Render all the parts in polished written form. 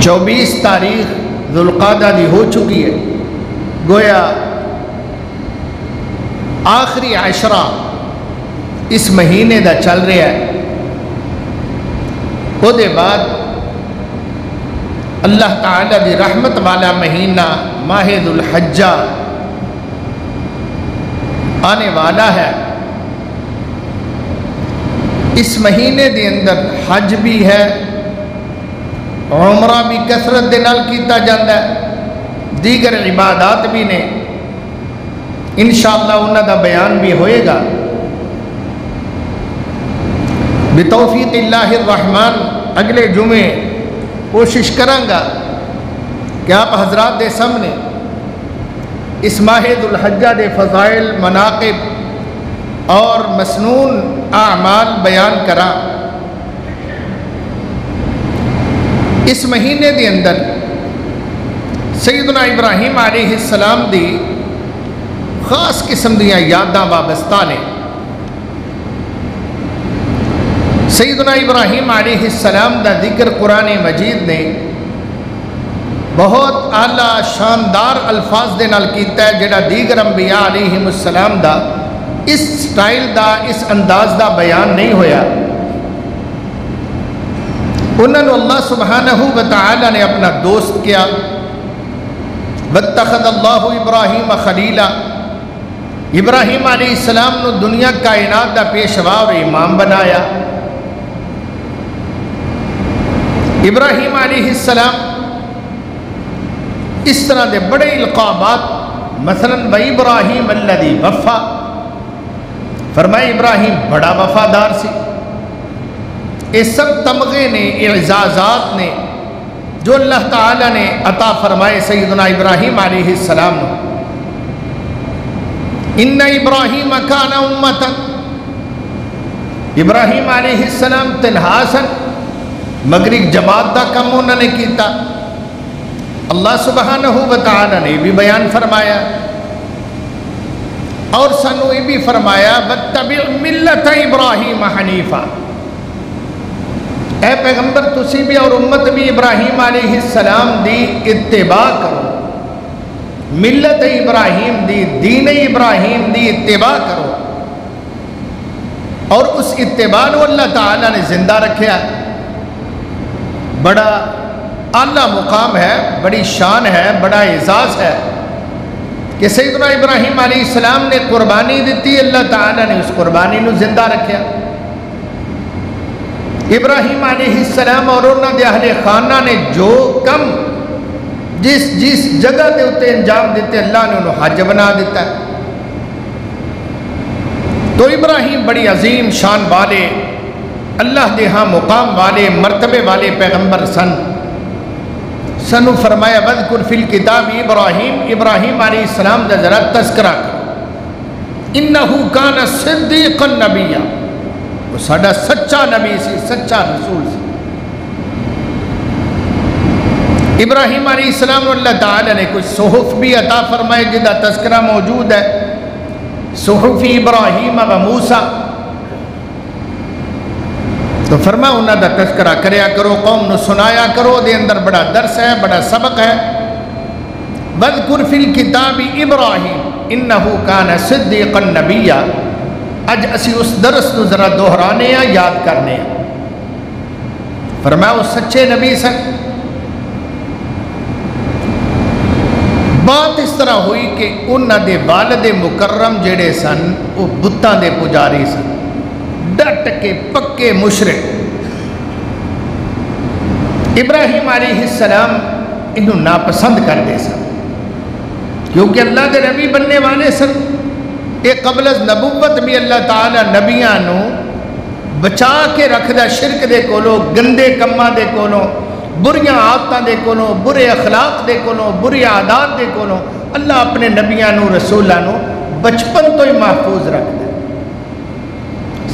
24 تاریخ ذوالقعدہ دی ہو چکی ہے، گویا آخری عشرہ اس مہینے دا چل رہا ہے۔ وہ دے بعد اللہ تعالیٰ دی رحمت والا مہینہ ماہ ذوالحجہ آنے والا ہے۔ اس مہینے دے اندر حج بھی ہے، عمرہ بھی کثرت دے نال کیتا جاندہ ہے، دیگر عبادات بھی نے، انشاءاللہ انہاں دا بیان بھی ہوئے گا۔ بتوفیق اللہ الرحمن اگلے جمعے کوشش کرانگا کہ آپ حضرات دے سامنے اس ماہ ذوالحجہ دے فضائل، مناقب اور مسنون اعمال بیان کرا۔ اس مہینے دے اندر سیدنا ابراہیم علیہ السلام دی خاص قسم دیاں یاداں وابستہ نے۔ سیدنا ابراہیم علیہ السلام دا ذکر قرآن مجید نے بہت اعلیٰ شاندار الفاظ دے نال کیتا ہے، جڑا دیگر انبیاء علیہم السلام دا اس سٹائل دا، اس انداز دا بیان نہیں ہویا۔ انہوں نے اللہ سبحانہ وتعالی نے اپنا دوست کیا، واتخذ اللہ ابراہیم خلیلا، ابراہیم علیہ السلام نے دنیا کائنات دا پیشوا اور امام بنایا۔ ابراہیم علیہ السلام اس طرح دے بڑے القابات، مثلا وَإِبْرَاهِيمَ الَّذِي وَفَّى، فرمائے ابراہیم بڑا وفادار سی۔ یہ سب تمغے نے، اعزازات نے جو اللہ تعالیٰ نے عطا فرمائے سیدنا ابراہیم علیہ السلام نے۔ اِنَّ إِبْرَاهِيمَ كَانَ أُمَّةً، ابراہیم علیہ السلام تنہا سن مگر ایک جماعت دا کم انہوں نے کیتا۔ اللہ سبحانہ وتعالی نے بھی بیان فرمایا اور سنو یہ بھی فرمایا وَاتَّبِعْ مِلَّةَ إِبْرَاهِيمَ حَنِيفًا، اے پیغمبر تسی بھی اور امت بھی ابراہیم علیہ السلام دی اتباع کرو، ملت ابراہیم دی، دین ابراہیم دی اتباع کرو۔ اور اس اتباع کو اللہ تعالیٰ نے زندہ رکھیا۔ بڑا اعلیٰ مقام ہے، بڑی شان ہے، بڑا اعزاز ہے کہ سیدنا ابراہیم علیہ السلام نے قربانی دیتی، اللہ تعالیٰ نے اس قربانی کو زندہ رکھیا۔ ابراہیم علیہ السلام اور انہوں نے اہل خانہ نے جو کم جس جگہ دے اتے انجام دیتے، اللہ نے انہوں حج بنا دیتا ہے۔ تو ابراہیم بڑی عظیم شان والے، اللہ دے ہاں مقام والے، مرتبے والے پیغمبر سنو فرمایا وَذْكُرْ فِي الْكِتَابِ ابراہیم، ابراہیم علیہ السلام دا ذرا تذکرہ کرو، اِنَّهُ كَانَ صِدِّيقًا نَبِيًّا، وہ ساڑا سچا نبی سی، سچا رسول سی۔ ابراہیم علیہ السلام اللہ تعالیٰ نے کچھ صحف بھی عطا فرمائے جدا تذکرہ موجود ہے، صحف ابراہیم و موسیٰ۔ تو فرما انہاں دا تذکرہ کریا کرو، قوم نو سنایا کرو، دے اندر بڑا درس ہے، بڑا سبق ہے۔ وَذْكُرْ فِي الْكِتَابِ ابراہیم اِنَّهُ كَانَ صِدِّيقًا نَبِيًّا، اج اسی اس درس نو ذرا دہرانے ہیں، یاد کرنے ہیں۔ فرمایا وہ سچے نبی سن۔ بات اس طرح ہوئی کہ انہاں دے والد مکرم جڑے سن وہ بتاں دے پجاری سن، ڈٹ کے پکے مشرک۔ ابراہیم علیہ السلام انہوں ناپسند کر دے سن کیونکہ اللہ دے نبی بننے والے سن۔ یہ قبل از نبوت بھی اللہ تعالیٰ نبیاں نو بچا کے رکھ دا شرک دے کولو، گندے کماں دے کولو، بریاں عادتاں دے کولو، برے اخلاق دے کولو، بری عادات دے کولو، اللہ اپنے نبیاں نو رسولاں نو بچپن تو ہی محفوظ رکھ دے۔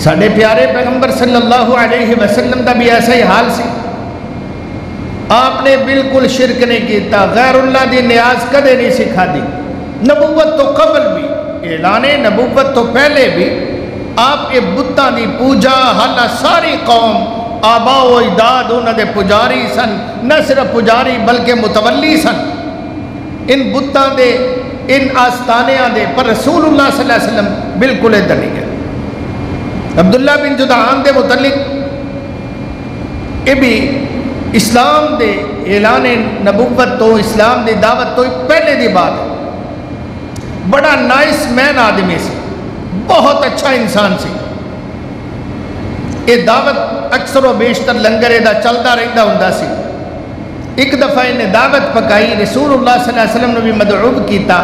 ساڑھے پیارے پیغمبر صلی اللہ علیہ وسلم دا بھی ایسا ہی حال سی، آپ نے بالکل شرک نہیں کیتا، غیر اللہ دی نیاز کدے نہیں سکھا دی۔ نبوت تو قبل بھی، اعلان نبوت تو پہلے بھی آپ یہ بتاں دی پوجا، حالہ ساری قوم آبا و اجداد انہوں دے پجاری سن، نہ صرف پجاری بلکہ متولی سن ان بتاں دے، ان آستانیاں دے، پر رسول اللہ صلی اللہ علیہ وسلم بالکل ادھر نہیں گئے۔ عبداللہ بن جدعان دے متعلق یہ بھی اسلام دے اعلان نبوت تو، اسلام دی دعوت تو پہلے دی بات ہے۔ بڑا نائس مین آدمی سی، بہت اچھا انسان سی۔ یہ دعوت اکثر و بیشتر لنگر دا چلتا رہتا ہوں سی۔ ایک دفعہ انہیں دعوت پکائی، رسول اللہ صلی اللہ علیہ وسلم نے بھی مدعو کیتا،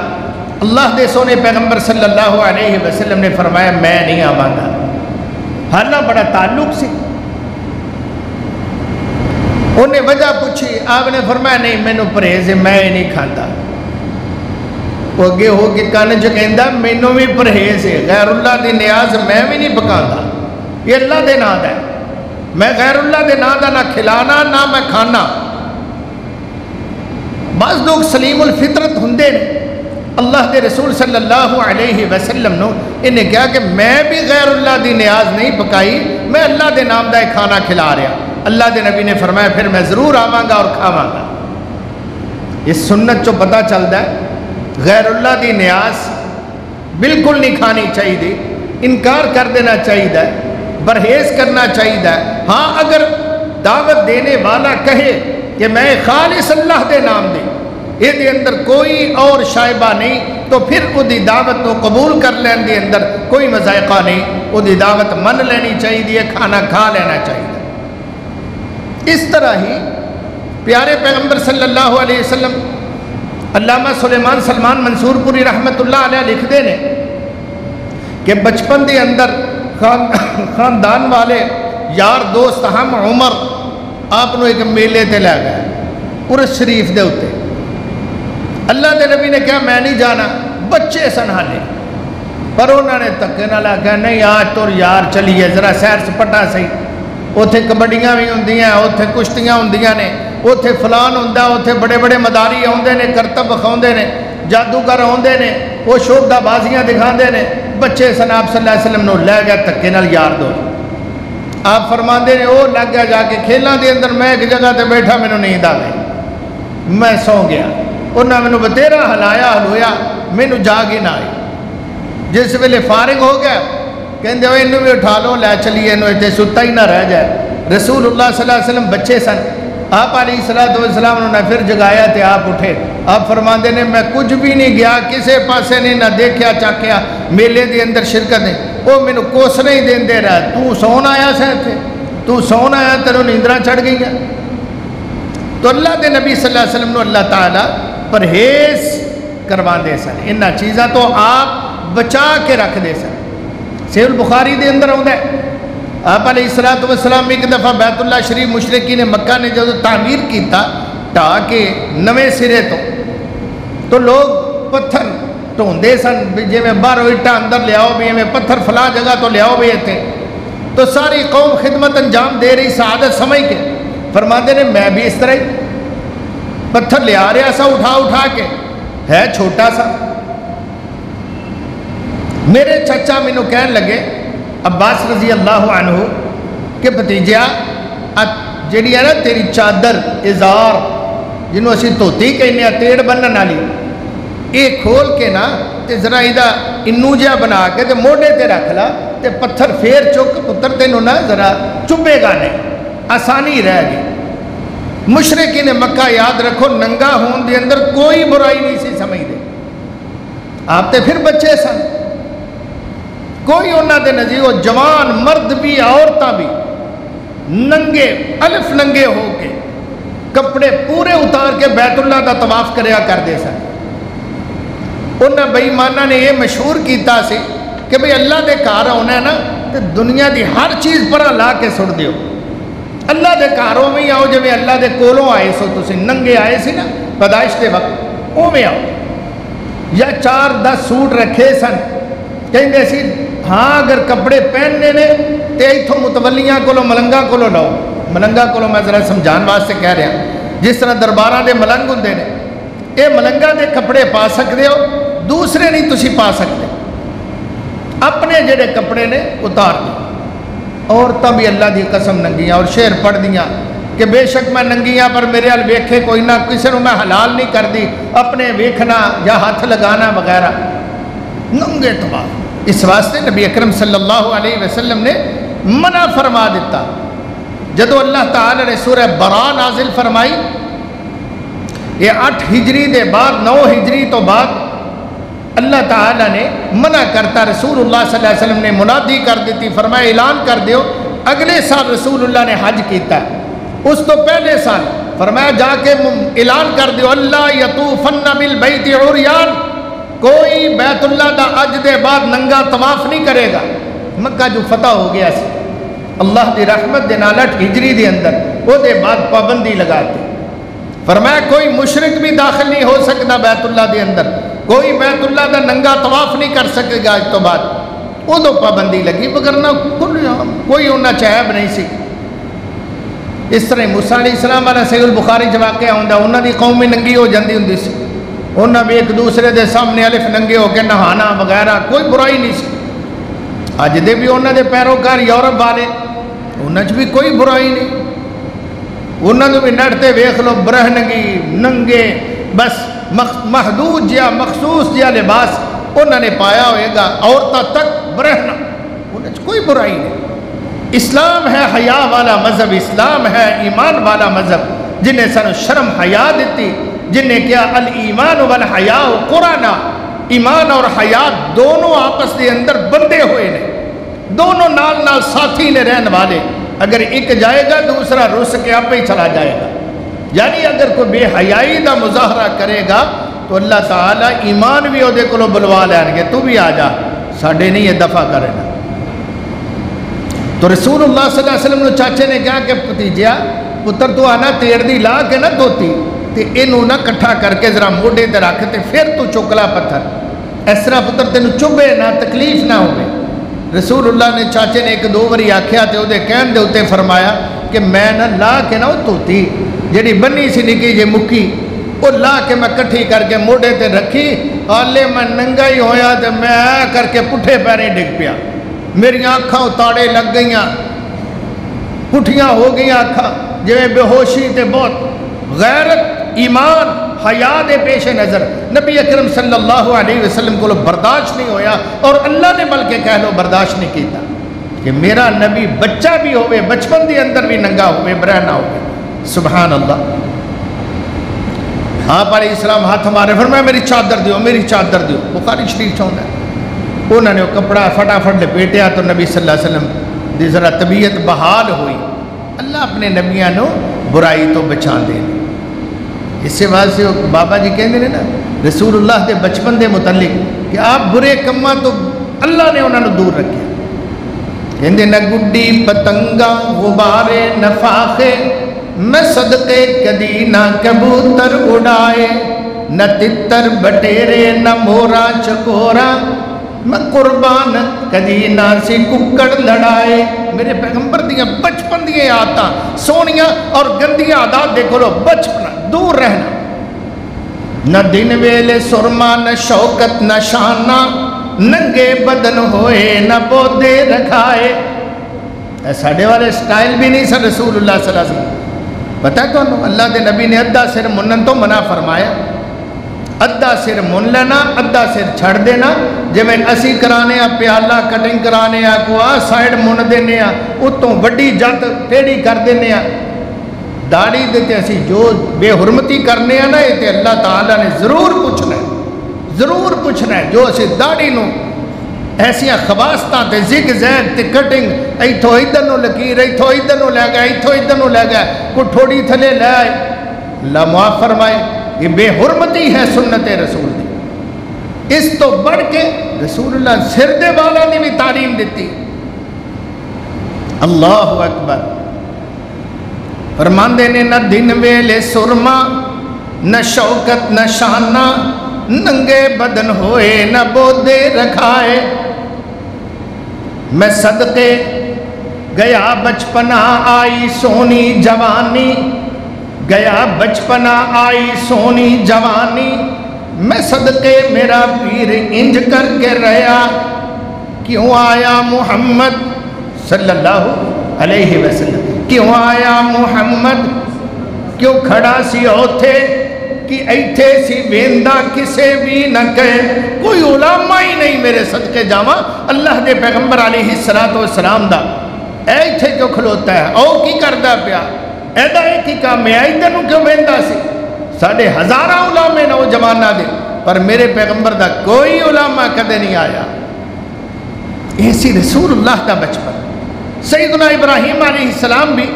اللہ دے سونے پیغمبر صلی اللہ علیہ وسلم نے فرمایا میں نہیں آواں گا، حالہ بڑا تعلق سی۔ انہیں وجہ پوچھی، آپ نے فرمایا نہیں مینو پرہیز ہے، میں نہیں کھاتا۔ وہ اگے ہو کے کان چ کہندا مینوں بھی پرہیز ہے، غیر اللہ دی نیاز میں بھی نہیں پکاندا، یہ اللہ دے نام ہے، میں غیر اللہ دے نام دا نہ کھلانا نہ میں کھانا۔ بعض لوگ سلیم الفطرت ہوندے نے، اللہ دے رسول صلی اللہ علیہ وسلم نے انہیں کہا کہ میں بھی غیر اللہ دی نیاز نہیں پکائی، میں اللہ دے نام دا کھانا کھلا رہا۔ اللہ دے نبی نے فرمایا پھر میں ضرور آواں گا اور کھاواں گا۔ یہ سنت چو پتہ چلتا ہے غیر اللہ دی نیاز بالکل نہیں کھانی چاہیے، انکار کر دینا چاہیے، پرہیز کرنا چاہیے۔ ہاں اگر دعوت دینے والا کہے کہ میں خالص اللہ دے نام دے، یہ دے اندر کوئی اور شائبہ نہیں، تو پھر وہ دی دعوت کو قبول کر لین دے اندر کوئی مذائقہ نہیں، وہ دی دعوت من لینی چاہیے، کھانا کھا لینا چاہیے۔ اس طرح ہی پیارے پیغمبر صلی اللہ علیہ وسلم علامہ سلیمان سلمان منصور پوری رحمت اللہ علیہ لکھتے ہیں کہ بچپن دے اندر خاندان والے یار دوست ہم عمر آپ نے ایک میلے تے لے گئے عرس شریف دے ہوتے، اللہ دے نبی نے کہا میں نہیں جانا، بچے سن حالے، پر انہوں نے تکے نہ لگا نہیں آج تو یار چلیے ذرا سیر سپٹا سہی، اوتھے کبڈیاں بھی ہوندیاں، اوتھے کشتیاں ہوندیاں نے، اوتھے فلان ہوندا، اوتھے بڑے بڑے مداری آوندے نے، کرتب وکھاوندے نے، جادوگر آوندے نے، وہ شوبدہ بازیاں دکھاندے نے، بچے سن آپ صلی اللہ علیہ وسلم نے لے گیا تکے نال یار دو، آپ فرماندے نے وہ لگ گیا جا کے کھیلاں دے اندر، میں ایک جگہ تے بیٹھا مینوں نیند آ گئی، میں سو گیا، انہاں مینوں بتیرا ہلایا ہلویا، مینوں جاگ ہی نہ آئی، جس ویلے فارغ ہو گیا کہندے ہوئے انہوں بھی اٹھا لو لے چلیے، انہوں اتنے ستا ہی نہ رہ جائے۔ رسول اللہ صلی اللہ علیہ وسلم بچے سن، آپ علیہ السلام انہوں نے پھر جگایا تے آپ اٹھے، آپ فرماندے نے میں کچھ بھی نہیں گیا، کسے پاسے نہیں نہ دیکھیا چاکیا، میلے دے اندر شرکت ہے، وہ مینوں کوسنے ہی دین دے رہا، تو سون آیا سا تھے، تو سون آیا تیروں نیندرہ چڑھ گئی ہیں۔ تو اللہ دے نبی صلی اللہ علیہ وسلم نے اللہ تعالیٰ پرہیز کروان دے سن، انہا چیزاں تو آپ بچا کے رکھ دے سن۔ صحیح البخاری دے اندر ہوندہ ہے، آپ علیہ السلام ایک دفعہ بیت اللہ شریف مشرقین مکہ نے جب تعمیر کیتا تاکہ نوے سرے تو لوگ پتھر ٹھوندے سن، جی میں باہر اٹا اندر لے آؤ بھی، میں پتھر فلاں جگہ تو لے آؤ بھی تھے، تو ساری قوم خدمت انجام دے رہی سعادت سمجھ کے فرماندے نے میں بھی اس طرح پتھر لے آ رہا سا اٹھا کے، ہے چھوٹا سا۔ میرے چچا مینوں کہن لگے عباس رضی اللہ عنہ کہ بھتیجیا جیڑی ہے نا تیری چادر ازار جنہوں اسی توتی کہنے ہیں تیڑ بنن والی، یہ کھول کے نا تے ذرا ایدہ انو جہا بنا کے تے موڑے تے رکھ لا تے پتھر پھیر چک پتر تینوں نا ذرا چبے گا نہیں، آسانی رہ گئی۔ مشرقین مکہ یاد رکھو ننگا ہون دے اندر کوئی برائی نہیں سی سمجھ دے، آپ تے پھر بچے سن، کوئی انہاں دے نزدیک وہ جوان مرد بھی عورتاں بھی ننگے الف ننگے ہو کے کپڑے پورے اتار کے بیت اللہ دا طواف کریا کر دے سن۔ انہاں بے ایماناں نے یہ مشہور کیتا سی کہ بھئی اللہ دے گھر ہونا ہے نا تے دنیا دی ہر چیز پر لا کے سٹ دیو، اللہ دے گھروں میں آؤ جب اللہ دے کولوں آئے سو تسی ننگے آئے سی نا پیدائش دے وقت او میں آؤ، یا 4-10 سوٹ رکھے سن، کہیں سی ہاں اگر کپڑے پہننے نے تے ایتھوں متولیاں کولو ملنگا کولو لاؤ، ملنگا کولو میں ذرا سمجھان واسطے کہہ رہا ہوں، جس طرح درباراں دے ملنگ ہوندے نے، اے ملنگا دے کپڑے پا سکتے ہو، دوسرے نہیں تسی پا سکتے، اپنے جڑے کپڑے نے اتار دو۔ عورتاں بھی اللہ دی قسم ننگیاں، اور شعر پڑھ دیاں کہ بے شک میں ننگیاں پر میرے ال ویکھے کوئی نہ، کسی نے میں حلال نہیں کر دی اپنے ویکھنا یا ہاتھ لگانا وغیرہ، ننگے طواف۔ اس واسطے نبی اکرم صلی اللہ علیہ وسلم نے منع فرما دیتا۔ جدو اللہ تعالی نے سورہ براء نازل فرمائی، یہ 8 ہجری دے بعد 9 ہجری تو بعد اللہ تعالی نے منع کرتا، رسول اللہ صلی اللہ علیہ وسلم نے منادی کر دیتی، فرمایا اعلان کر دیو اگلے سال رسول اللہ نے حج کیتا ہے، اس تو پہلے سال فرمایا جا کے اعلان کر دیو اللہ یطوفن بالبیت عریان، کوئی بیت اللہ دا اج دے بعد ننگا طواف نہیں کرے گا۔ مکہ جو فتح ہو گیا سی اللہ دی رحمت دے نال 8 ہجری دے اندر وہ دے بعد پابندی لگاتے، فرمایا کوئی مشرک بھی داخل نہیں ہو سکتا بیت اللہ دے اندر، کوئی بیت اللہ دا ننگا طواف نہیں کر سکے گا اس تو بعد، وہ تو پابندی لگی، وگرنہ کوئی انہاں چہب نہیں سی۔ اس طرح موسیٰ علیہ السلام والا صحیح البخاری جو واقعہ ہوندا، انہاں دی قوم بھی ننگی ہو جاندی ہوندی سی، انہاں بھی ایک دوسرے دے سامنے الف ننگے ہو کے نہانا وغیرہ، کوئی برائی نہیں سی۔ اج دے بھی انہاں دے پیروکار یورپ والے، انہاں چ بھی کوئی برائی نہیں، انہاں تو بھی نڑتے ویکھ لو برہنگی ننگے، بس محدود جہا مخصوص جہا لباس انہوں نے پایا ہوئے گا، عورتوں تک برہنا، انہیں کوئی برائی نہیں۔ اسلام ہے حیا والا مذہب، اسلام ہے ایمان والا مذہب، جنہیں سانو شرم حیا دیتی، جنہیں کیا الایمان والحیاء قرانا، ایمان اور حیا دونوں آپس دے اندر بندے ہوئے نے، دونوں نال نال ساتھی نے رہن والے، اگر ایک جائے گا دوسرا رس کے آپ ہی چلا جائے گا۔ یعنی اگر کوئی بے حیائی دا مظاہرہ کرے گا تو اللہ تعالیٰ ایمان بھی وہ کو بلوا لین گے، تو بھی آ جا ساڈے نہیں یہ دفع کرے گا۔ تو رسول اللہ صلی اللہ علیہ وسلم نے چاچے نے کہا کہ بھتیجیا پتر تو آنا تیڑ دی لا کے نہ دھوتی تے اینوں نہ کٹھا کر کے ذرا موڈے تے رکھ تے پھر تو چکلا پتھر، اس طرح پتر تینوں چبھے نہ تکلیف نہ ہوئے۔ رسول اللہ نے چاچے نے 1-2 باری آکھیا تے وہ کہن دے اتے فرمایا کہ میں نہ لا کے نہ دھوتی، جیڑی بنی سی نکی جے مکی وہ لا کے میں کٹھی کر کے موڈے تے رکھی، حالے میں ننگا ہی ہویا تے میں کر کے پٹھے پیریں ڈگ پیا، میری آنکھاں اتاڑے لگ گئیاں، پٹھیاں ہو گئیاں آنکھاں، جویں بے ہوشی تے بہت غیرت ایمان حیا دے پیش نظر نبی اکرم صلی اللہ علیہ وسلم کو برداشت نہیں ہویا، اور اللہ نے بلکہ کہہ لو برداشت نہیں کیتا کہ میرا نبی بچہ بھی ہوئے بچپن دے اندر بھی ننگا ہوئے برہنہ ہوئے۔ سبحان اللہ۔ آپ علیہ السلام ہاتھ ہمارے فرمایا میری چادر دیو، میری چادر دیو، بخاری شریف چاہتا ہے، انہوں نے وہ کپڑا فٹافٹ لپیٹیا تو نبی صلی اللہ علیہ وسلم دی ذرا طبیعت بحال ہوئی۔ اللہ اپنے نبیاں نو برائی تو بچا دے، اسی واسطے بابا جی کہندے نے نا رسول اللہ دے بچپن دے متعلق کہ آپ برے کماں تو اللہ نے انہوں نے دور رکھے، کہندے نہ گڈی پتنگا غبارے نفاخے، میں صدقے کدی نہ کبوتر اڑائے، نہ تتر بٹیرے نہ مورا چکورا، میں قربان کدی نہ سی ککڑ لڑائے۔ میرے پیغمبر دیاں بچپن دیاں آتا سونیاں اور گندیاں عادات دیکھو لو، بچپنا دور رہنا، نہ دن ویلے سرما نہ شوکت نہ شانہ، ننگے بدن ہوئے نہ بودے رکھائے۔ ساڑھے والے سٹائل بھی نہیں سر رسول اللہ صلی اللہ علیہ وسلم، پتہ ہے کون اللہ دے نبی نے ادھا سر منن تو منع فرمایا، ادھا سر من لینا ادھا سر چھڑ دینا، جب اسی کرانے پیالہ کٹنگ کرانے کو سائیڈ من دینے اتوں وڈی جت ٹیڑی کر دینے، داڑھی دیتے اسی جو بے حرمتی کرنے نا یہ تے اللہ تعالیٰ نے ضرور پوچھنا ہے، ضرور پوچھنا ہے۔ جو اسی داڑھی نو ایسیاں خواستاں تے زگ زیگ تے کٹنگ ایتھو ادھر نو لکیر ایتھو ادھر نو لے گیا ایتھو ادھر نو لے گیا کوئی تھوڑی تھلے لے آئے، اللہ معاف فرمائے، یہ بے حرمتی ہے سنت رسول دی۔ اس تو بڑھ کے رسول اللہ سر دے والا نے بھی تعلیم دیتی۔ اللہ اکبر۔ فرماندے نے نہ دن ویلے سرما نہ شوکت نہ شانہ، ننگے بدن ہوئے نہ بودے رکھائے، میں صدقے گیا بچپنا آئی سونی جوانی، گیا بچپنا آئی سونی جوانی، میں صدقے میرا پیر انج کر کے رہا، کیوں آیا محمد صلی اللہ علیہ وسلم کیوں آیا محمد کیوں کھڑا سی اوتھے کہ ایتھے سی ویندا کسے بھی نہ کہے کوئی علماء ہی نہیں میرے صدقے جاواں اللہ دے پیغمبر علیہ السلام دا ایتھے کیوں کھلوتا ہے او کی کردا پیا ایدا ایک ہی کام ہے ایدھے نو کیوں ویندا سی ساڑھے ہزاراں علماء نو جمانہ دے پر میرے پیغمبر دا کوئی علماء کدے نہیں آیا ایسی رسول اللہ دا بچپن سیدنا ابراہیم علیہ السلام بھی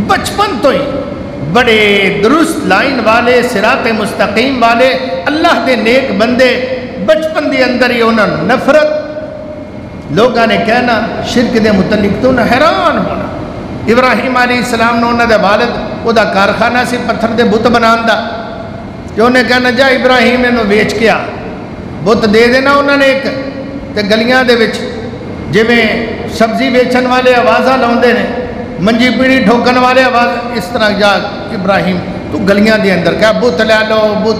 بچپن تو ہی بڑے درست لائن والے صراط مستقیم والے اللہ دے نیک بندے بچپن دے اندر ہی انہوں نے نفرت لوگاں نے کہنا شرک دے متعلق تو نہ حیران ہونا ابراہیم علیہ السلام نے انہوں نے والد وہ دا کارخانہ سی پتھر دے بت بنان دا کہ انہیں کہنا جا ابراہیم انہوں ویچ کیا بت دے دینا انہوں نے ایک تے گلیاں دے وچ جی میں سبزی ویچن والے آوازاں لاؤندے نے منجی پیڑی ٹھوکن والے آواز اس طرح جا ابراہیم تو گلیاں دے اندر کہا بت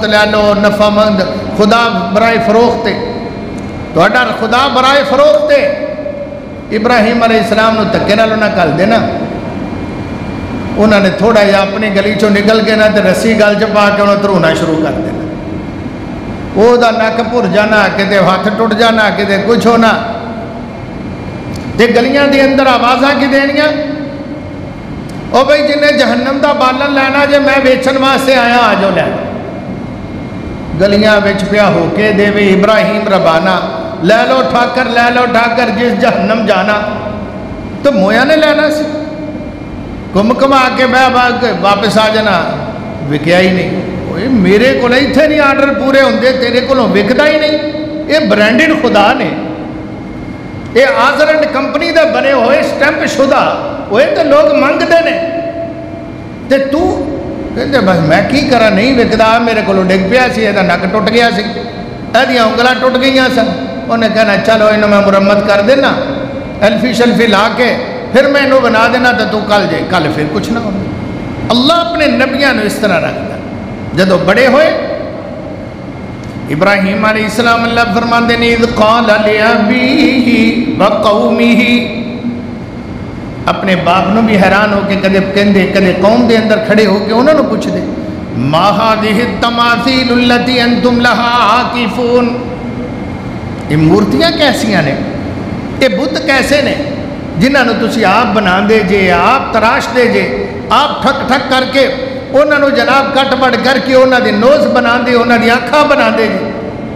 لے لو نفع مند خدا برائے فروخت تو اڈر خدا برائے فروخت ابراہیم علیہ السلام نو تکے نالو نہ کل دینا انہوں نے تھوڑا یا اپنی گلی چوں نکل کے نہ تے رسی گل چ پا کے انہوں ترونا شروع کر دینا وہ دا نک پھر جانا کتے ہاتھ ٹوٹ جانا کتے کچھ ہونا تے گلیاں دے اندر آوازاں کی دینیاں او بھئی جنہیں جہنم دا بالن لینا جے میں ویچن واسطے آیا آجو لے گلیاں ویچ پیا ہو کے دے وے ابراہیم ربانا لے لو ٹھاکر جس جہنم جانا تو مویا نے لینا سی کما کے بہ واپس آ جانا وکیا ہی نہیں میرے کو اتنے نہیں آرڈر پورے ہوندے تیرے کو وکدا ہی نہیں یہ برانڈڈ خدا نے یہ آزر اینڈ کمپنی دے بنے ہوئے سٹیمپ شدہ وہ تو لوگ منگتے ہیں تے تو کہتے بس میں کی کرا نہیں وکدا میرے کو ڈگ پیا سی یہ نک ٹوٹ گیا سی یہ انگلاں ٹوٹ گئی سن انہیں کہنا چلو انہوں میں مرمت کر دینا ایلفی شلفی لا کے پھر میں انہوں بنا دینا تو کل جائے کل پھر کچھ نہ ہونا اللہ اپنے نبیوں نے اس طرح رکھتا جدو بڑے ہوئے ابراہیم علیہ السلام اللہ فرماندے نے اذ قال لأبیہ وقومہ اپنے باپ نو بھی حیران ہو کے کدے کہندے کدے قوم دے اندر کھڑے ہو کے انہوں نے پوچھ دے ما هذه التماثيل التي انتم لها عاکفون یہ مورتیاں کیسیاں نے یہ بت کیسے نے جنہاں نو تسی آپ بنا دے جے آپ تراش دے جے آپ ٹھک ٹھک کر کے انہوں نے جناب کٹ بڑھ کر کے انہوں نے نوز بنا دے انہوں نے آنکھاں بنا دے جے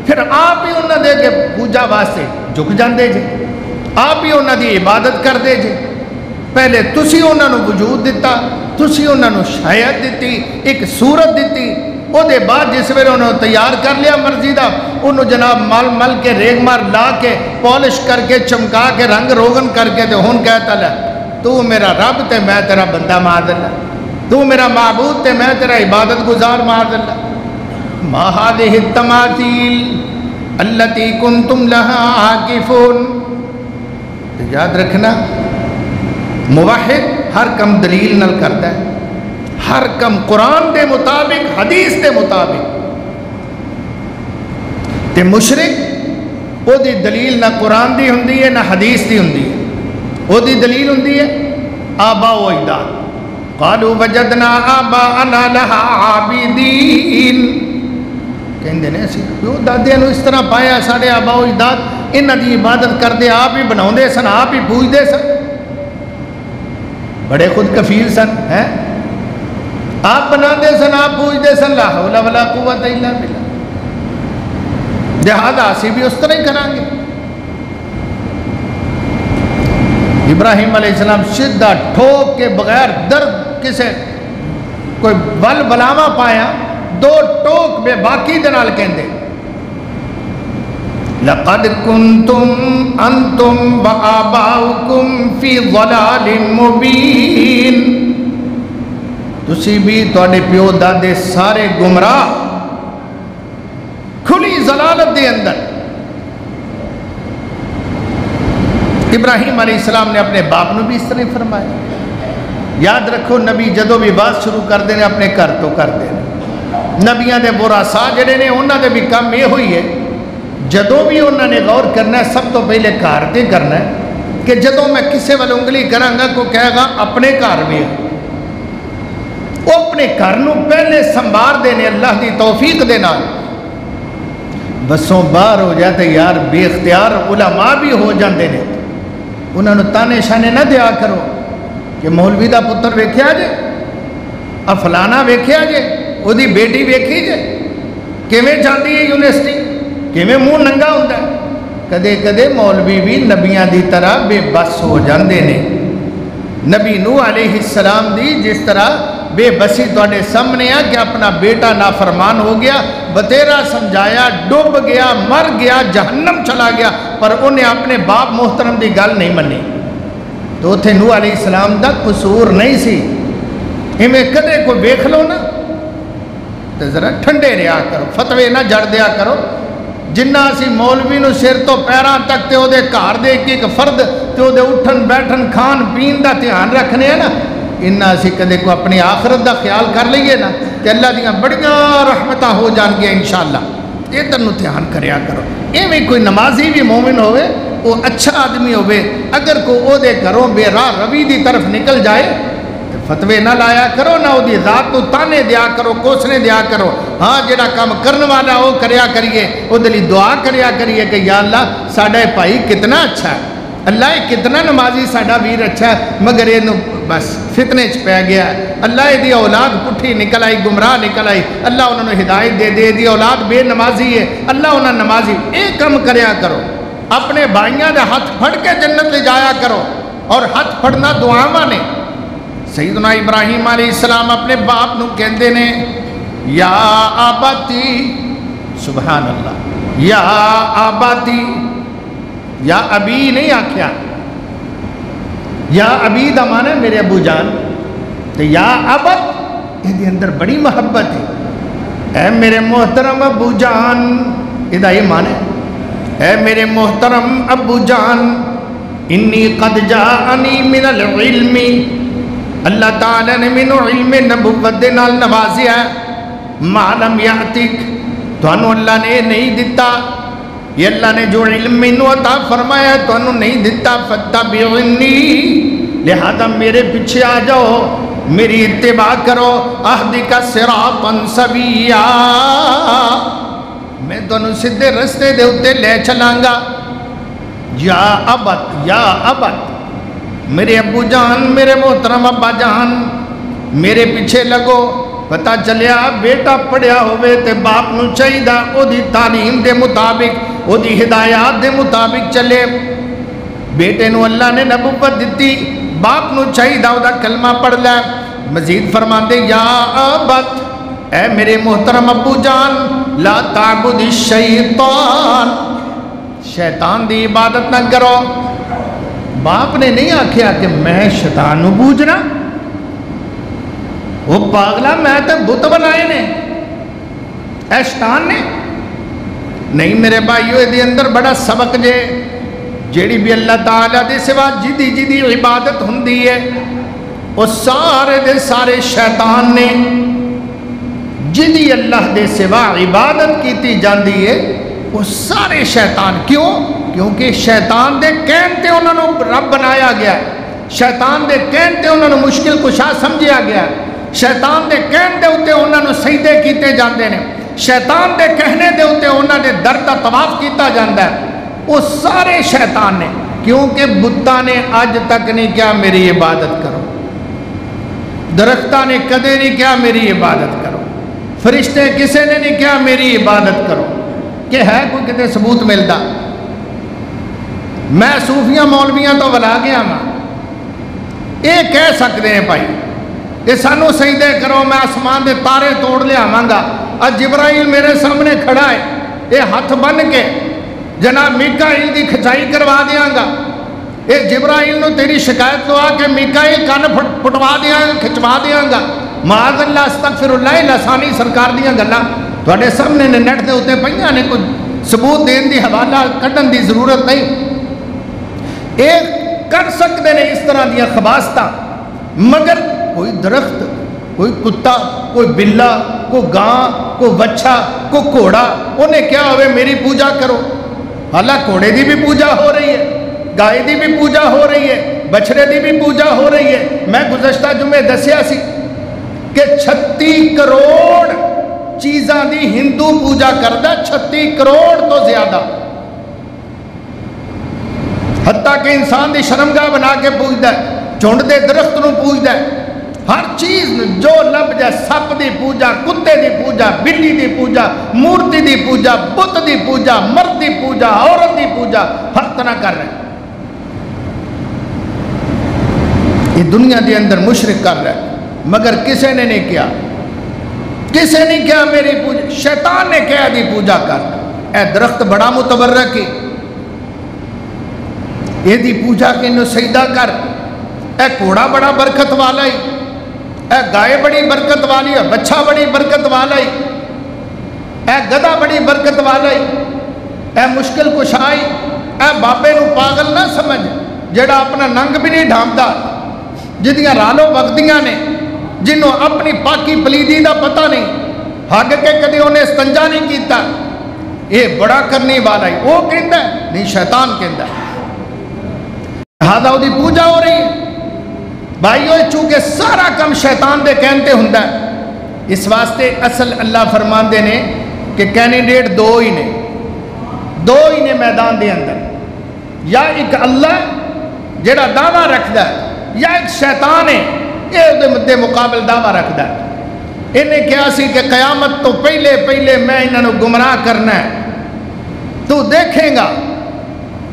پھر آپ ہی انہوں دے کے پوجا واسطے جھک جاندے جے آپ ہی انہوں دی عبادت کر دے جے پہلے تسی انہوں نے وجود دیتا تسی انہوں نے شایت دیتی ایک صورت دیتی او دے بعد جس ویلے انہوں نے تیار کر لیا مرضی دا انہوں جناب مل کے ریگ مار لا کے پالش کر کے چمکا کے رنگ روغن کر کے تے ہون کہتا لے تو میرا رب تے میں تیرا بندہ مار دلہ تو میرا معبود تے میں تیرا عبادت گزار مار دلہ ما هذه التماثيل التي كنتم لها عاکفون یاد رکھنا موحد ہر کم دلیل نل کرتا ہے ہر کم قرآن دے مطابق حدیث دے مطابق تے مشرک او دی دلیل نہ قرآن دی ہوندی ہے نہ حدیث دی ہوندی ہے او دی دلیل ہوندی ہے آبا و اجداد قالوا وجدنا آباءنا لها عابدین کہندے نے اسی کیوں دادیاں نو اس طرح پایا ساڑے آبا و اجداد انہاں دی عبادت کردے آپ ہی بناؤندے سن آپ ہی پوجدے سن بڑے خود کفیل سن ہیں آپ بناندے سن آپ پوجدے سن لا حول ولا قوت الا باللہ لہذا اسی بھی اس طرح ہی کریں گے ابراہیم علیہ السلام سیدھا ٹھوک کے بغیر درد کسے کوئی بل بلاوا پایا دو ٹوک بے باقی دنال کہندے لقد کنتم انتم وآباؤکم فی ضلال مبین تسی بھی تواڈے پیو دادے سارے گمراہ کھلی ضلالت دے اندر ابراہیم علیہ السلام نے اپنے باپ نے بھی اس طرح فرمایا یاد رکھو نبی جدو بھی بات شروع کر دینے اپنے گھر تو کر دینے نبیاں دے برا سا جڑے نے انہاں دے بھی کام یہ ہوئی ہے جدو بھی انہوں نے غور کرنا ہے سب تو پہلے گھر تے کرنا ہے کہ جدوں میں کسے وال انگلی کرانگا کو کہے گا اپنے گھر میں وہ اپنے گھر نو پہلے سنبھار دینے اللہ دی توفیق دے نال بسوں باہر ہو جاتے یار بے اختیار علماء بھی ہو جاندے نے انہوں نے تانے شانے نہ دیا کرو کہ مولوی دا پتر ویکھیا جے فلانا ویکھیا جے وہ دی بیٹی ویکھی جے کیویں جاندی ہے یونیورسٹی کیویں منہ ننگا ہوندا ہے کدے کدے مولوی بھی نبیاں دی طرح بے بس ہو جاندے نے نبی نوح علیہ السلام دی جس طرح بے بسی تواڈے سامنے آ کہ اپنا بیٹا نافرمان ہو گیا بتیرا سمجھایا ڈوب گیا مر گیا جہنم چلا گیا پر انہیں اپنے باپ محترم دی گل نہیں منی تو اتھے نوح علیہ السلام دا قصور نہیں سی ہمیں کدے کو ویکھ لو نا تو ذرا ٹھنڈے رہا کرو فتوے نہ جڑ دیا کرو جنہ اسی مولوی نو سر تو پیراں تک تے او دے گھر دے ایک فرد تے او دے اٹھن بیٹھن کھان پین دا دھیان رکھنے ہیں نا انہاں اسی کدے کو اپنی آخرت دا خیال کر لئیے نا تے اللہ دیاں بڑیاں رحمتاں ہو جان گیا انشاءاللہ ادھر نو دھیان کریا کرو ایویں کوئی نمازی بھی مومن ہوئے وہ اچھا آدمی ہوئے اگر کو او دے گھروں بے راہ روی دی طرف نکل جائے فتوے نہ لایا کرو نہ وہ دی ذات تو تانے دیا کرو کوسنے دیا کرو ہاں جڑا کام کرنے والا وہ کریا کریے وہ دلی دعا کریا کریے کہ یا اللہ ساڑھا بھائی کتنا اچھا ہے اللہ کتنا نمازی ساڑھا ویر اچھا ہے مگر یہ بس فتنے پہ گیا ہے اللہ دی اولاد پٹھی نکل آئی گمراہ نکل آئی اللہ انہوں نے ہدایت دے دی اولاد بے نمازی ہے اللہ انہوں نے نمازی ایک کم کریا کرو اپنے بھائیاں دے ہاتھ پھڑ کے جنت لے جایا کرو اور ہاتھ پھڑنا دعاواں نے سیدنا ابراہیم علیہ السلام اپنے باپ نو کہندے نے یا آباتی سبحان اللہ یا آباتی یا ابی نہیں آکھیا یا ابی دا معنی ہے میرے ابو جان تو یا ابت یہ اندر بڑی محبت ہے اے میرے محترم ابو جان یہ یہ معنی ہے اے میرے محترم ابو جان انی قد جاءنی من العلم اللہ تعالیٰ نے منو علم نبوت دے نال نوازیا ہے معلم یعتک تو انہوں اللہ نے نہیں دیتا یہ اللہ نے جو علم منو عطا فرمایا تو انہوں نہیں دیتا فتبعنی لہذا میرے پیچھے آ جاؤ میری اتباع کرو اہدک صراطا سویا میں تو انہوں سدھے رستے دے اتے لے چلانگا یا ابت میرے ابو جان میرے محترم ابا جان میرے پیچھے لگو پتہ چلیا بیٹا پڑھیا ہوئے تے باپ نو چاہیدہ او دی تعلیم دے مطابق او دی ہدایات دے مطابق چلے بیٹے نو اللہ نے نبوت دیتی باپ نو چاہیدہ او دا کلمہ پڑھ لے مزید فرمان دے یا ابت اے میرے محترم ابو جان لا تعبد الشیطان شیطان دی عبادت نہ کرو باپ نے نہیں آکھیا کہ میں شیطان نو بوجھنا وہ پاگلا میں تو بت بنائے نے اے شیطان نے نہیں میرے بھائیو یہ اندر بڑا سبق جے جیڑی بھی اللہ تعالیٰ دے سوا جدی عبادت ہندی ہے وہ سارے دے سارے شیطان نے جدی اللہ دے سوا عبادت کیتی جاندی ہے وہ سارے شیطان کیوں کیونکہ شیطان دے کہن تے انہوں نے رب بنایا گیا ہے شیطان دے کہن تے انہوں نے مشکل کشا سمجھیا گیا ہے شیطان دے کہن دے اتے انہوں نے سجدے کیتے جاندے نے شیطان دے کہنے دے اتے انہوں نے در دا طواف کیتا جاندہ ہے وہ سارے شیطان نے کیونکہ بتاں نے آج تک نہیں کیا میری عبادت کرو درختہ نے کدے نہیں کیا میری عبادت کرو فرشتے کسے نے نہیں کیا میری عبادت کرو کہ ہے کوئی کتے ثبوت ملتا میں صوفیاں مولویاں تو بلا گیا ماں یہ کہہ سکتے ہیں بھائی یہ سانو سجدے کرو میں آسمان دے تارے توڑ لیا مانگا آج جبرائیل میرے سامنے کھڑا ہے یہ ہاتھ بن کے جناب میکائیل دی کھچائی کروا دیاں گا یہ جبرائیل نو تیری شکایت تو آ کہ میکائیل کان پھٹوا دیاں گا کھچوا دیاں گا معاذ اللہ استغفر اللہ لسانی سرکار دیاں گلا تھوڑے سامنے نے نیٹ دے ہوتے پہیاں نے کوئی ثبوت دین دی حوالہ کٹن دی ضرورت نہیں ایک کر سکتے ہیں اس طرح دیا خباستہ مگر کوئی درخت کوئی کتا کوئی بلا کوئی گاں کوئی بچہ کوئی گھوڑا انہیں کیا ہوئے میری پوجا کرو حالانکہ گھوڑے دی بھی پوجا ہو رہی ہے گائے دی بھی پوجا ہو رہی ہے، بچھڑے دی بھی پوجا ہو رہی ہے۔ میں گزشتہ جمعے دسیا سی کہ 36 کروڑ چیزاں دی ہندو پوجا کردہ، 36 کروڑ تو زیادہ، حتیٰ کہ انسان دی شرمگاہ بنا کے پوجدہ ہے، جھنڈ دے درخت نو پوجدہ ہے، ہر چیز جو لب جائے، سپ دی پوجا، کتے دی پوجا، بلی دی پوجا، مورتی دی پوجا، بت دی پوجا، مرد دی پوجا، عورت دی پوجا، ہر طرح کر رہے ہیں۔ یہ دنیا دے اندر مشرک کر رہا ہے، مگر کسے نے نہیں کیا، کسے نہیں کیا میری پوجا، شیطان نے کہا دی پوجا کر، اے درخت بڑا متبرک ہے، یہ دی پوجا کے انہوں سجدہ کر، اے کوڑا بڑا برکت والا ہی، اے گائے بڑی برکت والی ہے، بچہ بڑی برکت والا ہی، اے گدھا بڑی برکت والا ہی، اے مشکل کشائی، اے بابے نو پاگل نہ سمجھ جڑا اپنا ننگ بھی نہیں ڈھانپدا، جدیاں رالو وقتیاں نے، جنہوں اپنی پاکی پلیدی دا پتہ نہیں، ہگ کے کدی انہیں استنجا نہیں کیتا، یہ بڑا کرنے والا ہی، وہ کہندا ہے نہیں، شیطان کہندا ہے، لہذا وہ دی پوجا ہو رہی ہے۔ بھائیو چونکہ سارا کم شیطان دے کہنتے ہوندا ہے، اس واسطے اصل اللہ فرمان دے نے کہ کینڈیڈیٹ دو ہی نے میدان دے اندر، یا ایک اللہ جڑا دعویٰ رکھدا ہے، یا ایک شیطان ہے یہ دے مقابل دعویٰ رکھدا ہے۔ انہیں کہا سی کہ قیامت تو پہلے میں انہوں گمراہ کرنا ہے، تو دیکھیں گا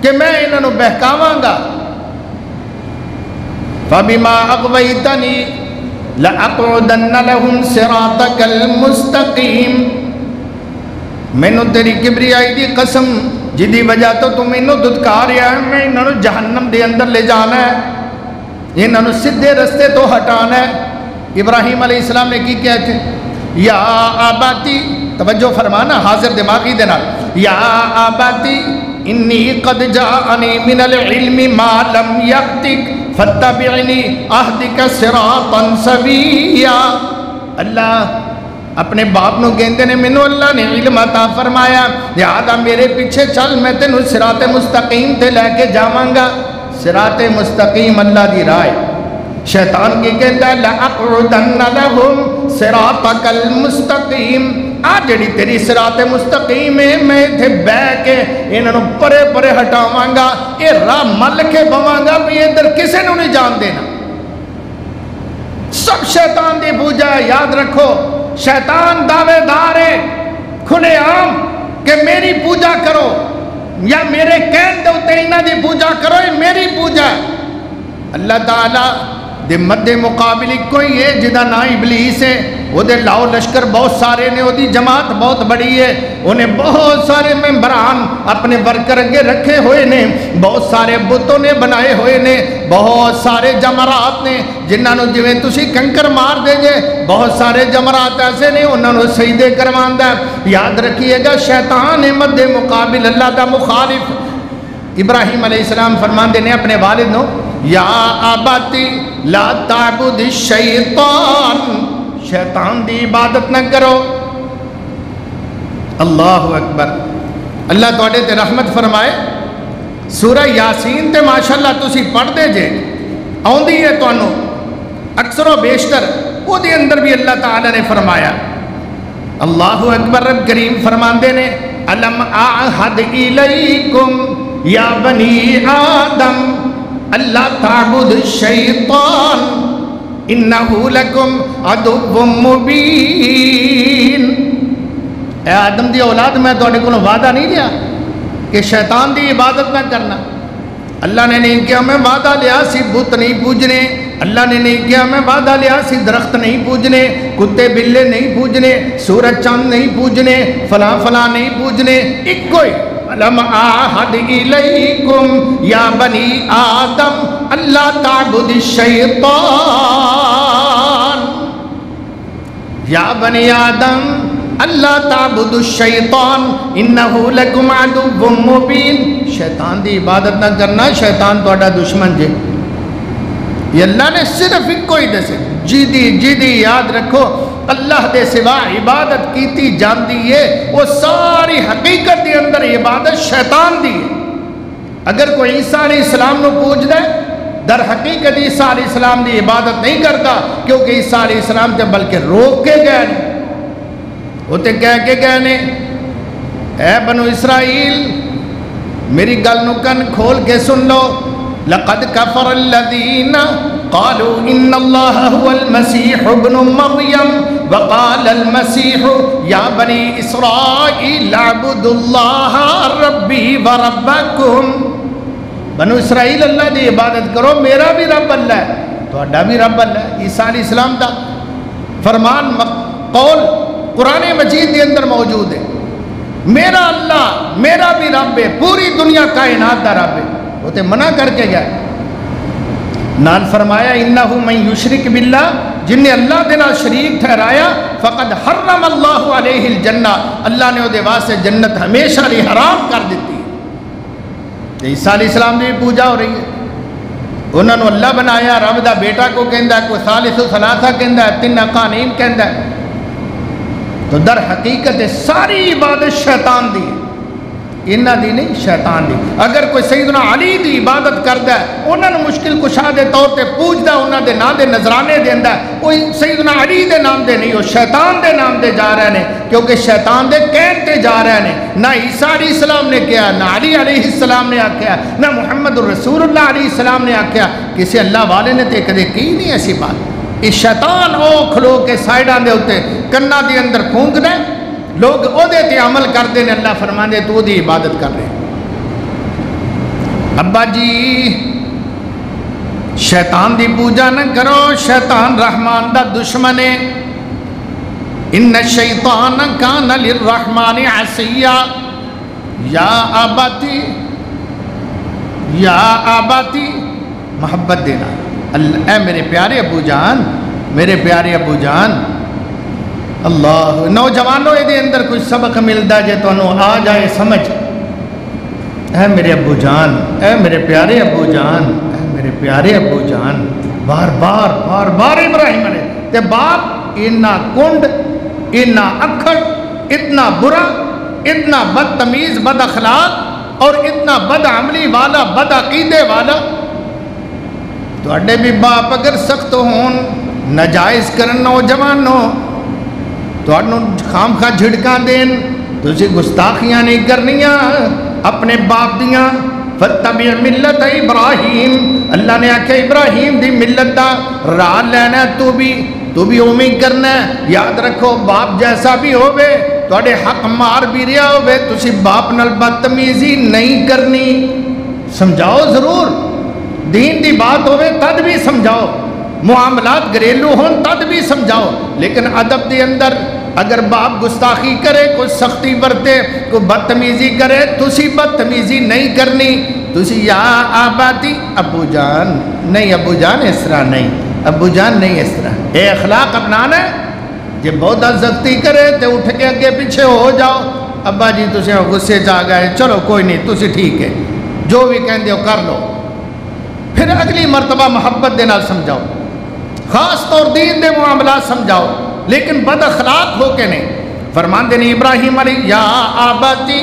کہ میں انہوں بہکاواں گا، فَبِمَا أَغْوَيْتَنِي لَأَقْعُدَنَّ لَهُمْ صِرَاطَكَ الْمُسْتَقِيمِ، میں نے تیری کبریائی دی قسم جدی وجہ تو تم انہوں دھتکاریا ہے، میں انہوں جہنم دے اندر لے جانا ہے، انہوں سدھے رستے تو ہٹانا ہے۔ ابراہیم علیہ السلام نے کی کہتے یا آباتی، توجہ فرمانا حاضر دماغی دینا، یا آباتی انی قد جاءنی من العلم ما لم یأتک فاتبعنی اہدک صراطا سویا۔ اللہ اپنے باپ نو کہندے نے مینوں اللہ نے علم عطا فرمایا، لہذا میرے پیچھے چل، میں تینوں صراط مستقیم تے لے کے جاواں گا۔ صراط مستقیم اللہ دی راہ، شیطان کی کہندا ہے لَأَقْعُدَنَّ لَهُمْ صِرَاطَكَ الْمُسْتَقِيمِ، آ جڑی تیری صراط مستقیم ہے میں تھے بے کے انہوں پرے ہٹاواں گا، یہ راہ مل کے بواں گا بھی ادھر کسے نو نہیں جان دینا۔ سب شیطان دی پوجا ہے، یاد رکھو شیطان دعوے دار ہے کھلے عام کہ میری پوجا کرو، یا میرے کہن دے اتے انہاں دی پوجا کرو، یہ میری پوجا ہے۔ اللہ تعالیٰ دے مد مقابل کوئی ہے جدا نا ابلیس ہے، وہ دے لاؤ لشکر بہت سارے نے، وہ دی جماعت بہت بڑی ہے، انہیں بہت سارے ممبران اپنے ورکر اگے رکھے ہوئے نے، بہت سارے بتوں نے بنائے ہوئے نے، بہت سارے جمرات نے جنہاں نو جویں تسی کنکر مار دے جے، بہت سارے جمرات ایسے نے انہاں نو سجدے کرواندا ہے۔ یاد رکھیے گا شیطان مد مقابل اللہ دا مخالف۔ ابراہیم علیہ السلام فرماندے نے اپنے والد نو یا آباتی لا تعبد الشیطان، شیطان دی عبادت نہ کرو۔ اللہ اکبر، اللہ توڑے تے رحمت فرمائے۔ سورہ یاسین تے ماشاءاللہ تسی پڑھ دے جے، آؤندی ہے تو انہوں اکثر و بیشتر، وہ دے اندر بھی اللہ تعالیٰ نے فرمایا۔ اللہ اکبر، رب کریم فرماندے نے الم اعہد الیکم یا بنی آدم اللہ تعبد الشیطان انہو لکم عدو مبین۔ اے آدم دی اولاد میں تو انہیں کوئی وعدہ نہیں لیا کہ شیطان دی عبادت نہ کرنا۔ اللہ نے نہیں کیا میں وعدہ لیا سی بت نہیں پوجنے، اللہ نے نہیں کیا میں وعدہ لیا سی درخت نہیں پوجنے، کتے بلے نہیں پوجنے، سورج چاند نہیں پوجنے، فلاں فلاں نہیں پوجنے، ایک کوئی لَمْ أَعْهَدْ إِلَيْكُمْ يَا بَنِي آدَمْ أَلَّا تَعْبُدِ الشَّيْطَانِ یا بنی آدم اللہ تعبد الشیطان انہو لکم عدو مبین، شیطان دی عبادت نہ کرنا، شیطان توڑا دشمن جے۔ یہ اللہ نے صرف ایک کوئی دسے جیدی یاد رکھو، اللہ دے سوا عبادت کیتی جاندی ہے، وہ ساری حقیقت دے اندر عبادت شیطان دی ہے۔ اگر کوئی عیسیٰ علیہ السلام نو پوچھدا ہے در حقیقت عیسیٰ علیہ السلام دی عبادت نہیں کرتا، کیونکہ عیسیٰ علیہ السلام تے بلکہ روک کے گئے نے، وہ تے کہہ کے گئے نے اے بنو اسرائیل میری گل نو کن کھول کے سن لو، لقد کفر الذین قالوا ان اللہ هو المسیح ابن مریم وقال المسیح یا بنی اسرائیل اعبدوا اللہ ربی وربکم، بنو اسرائیل اللہ دی عبادت کرو، میرا بھی رب اللہ ہے تہاڈا بھی رب اللہ ہے۔ عیسیٰ علیہ السلام دا فرمان قول قرآن مجید کے اندر موجود ہے، میرا اللہ میرا بھی رب ہے، پوری دنیا کائنات دا رب ہے، وہ تے منع کر کے گیا نال فرمایا انہو من یشرک باللہ، جن نے اللہ دے نال شریک ٹھہرایا فقد حرم اللہ علیہ الجنہ، اللہ نے وہ دے واسطے جنت ہمیشہ لی حرام کر دیتی ہے۔ عیسیٰ علیہ السلام نے بھی پوجا ہو رہی ہے، انہوں نے اللہ بنایا، رب دا بیٹا کو کہندا ہے، کوئی ثالث ثلاثہ کہندا ہے، تین قانیم کہندا ہے، تو در حقیقت ساری عبادت شیطان دی ہے، انہاں دی نہیں شیطان دی۔ اگر کوئی سیدنا علی دی عبادت کردا ہے، انہاں نو مشکل کشا دے طور تے پوجدا، انہاں دے نام دے نذرانے دیندا ہے، کوئی سیدنا علی دے نام دے نہیں، وہ شیطان دے نام دے جا رہے ہیں، کیونکہ شیطان دے کہن تے جا رہے ہیں۔ نہ عیسیٰ علیہ السلام نے کیا، نہ علی علیہ السلام نے آکھیا، نہ محمد الرسول اللہ علیہ السلام نے آکھیا، کسی اللہ والے نے تے کدے کی نہیں ایسی بات۔ اس شیطان او کھلو کے سائیڈاں دے ہوتے کنہ دے اندر پھونک دے، لوگ او دے تے عمل کر دے نے، اللہ فرماندے تو دی عبادت کر رہے۔ ابا جی شیطان دی پوجا نہ کرو، شیطان رحمان دا دشمن ہے، ان الشیطان کان للرحمن عصیا، یا آباتی یا آباتی محبت دینا، اے میرے پیارے ابو جان، میرے پیارے ابو جان، اللہ نوجوانوں دے اندر کوئی سبق ملتا جے تو آ جائے سمجھ، اے میرے ابو جان، اے میرے پیارے ابو جان، اے میرے پیارے ابو جان، بار بار ابراہیم علیہ تے باپ اتنا کنڈ، اتنا اکھڑ، اتنا برا، اتنا بدتمیز، بد اخلاق اور اتنا بد عملی والا، بد عقیدے والا، تو اڈے بھی باپ اگر سخت ہون نجائز کرن نوجوانوں تو اڈنو خام خواہ جھڑکاں دین، تو اسی گستاخیاں نہیں کرنیاں اپنے باپ دیاں۔ فَاتَّبِعْ مِلَّتَ ابراہیم، اللہ نے آکھا ابراہیم دی ملت دا راہ لینا، تو بھی امید کرنا ہے، یاد رکھو باپ جیسا بھی ہوئے تو اڈے حق مار بھی رہا ہوئے، تو اسی باپ نال بدتمیزی نہیں کرنی، سمجھاؤ ضرور، دین دی بات ہوئے تد بھی سمجھاؤ، معاملات گھریلو ہون تد بھی سمجھاؤ، لیکن ادب دے اندر اگر باپ گستاخی کرے، کوئی سختی برتے، کوئی بدتمیزی کرے، تسی بدتمیزی نہیں کرنی، تسی یا آباتی ابو جان نہیں، ابو جان اس طرح نہیں، ابو جان نہیں اس طرح، اے اخلاق اپنانا ہے، جب بہت زختی کرے تو اٹھ کے اگے پیچھے ہو جاؤ، ابا جی تسی غصے چاہ گئے، چلو کوئی نہیں تسی ٹھیک ہے، جو بھی کہیں دے کر لو، پھر اگلی مرتبہ محبت دے نال سمجھاؤ، خاص طور دین دے معاملات سمجھاؤ، لیکن بد اخلاق ہو کے نہیں۔ فرمان دینے ابراہیم علیہ یا آباتی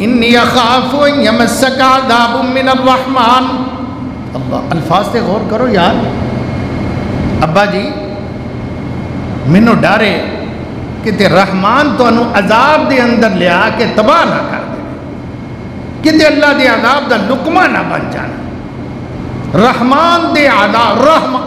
انی اخاف ان یمسک عذاب من الرحمن، اللہ الفاظ تے غور کرو یار، ابا جی منو ڈارے کہ تے رحمان تو انو عذاب دے اندر لیا کہ تباہ نہ کر دے، کہ تے اللہ دے عذاب دا لقمہ نہ بن جانا، رحمان دے عذاب،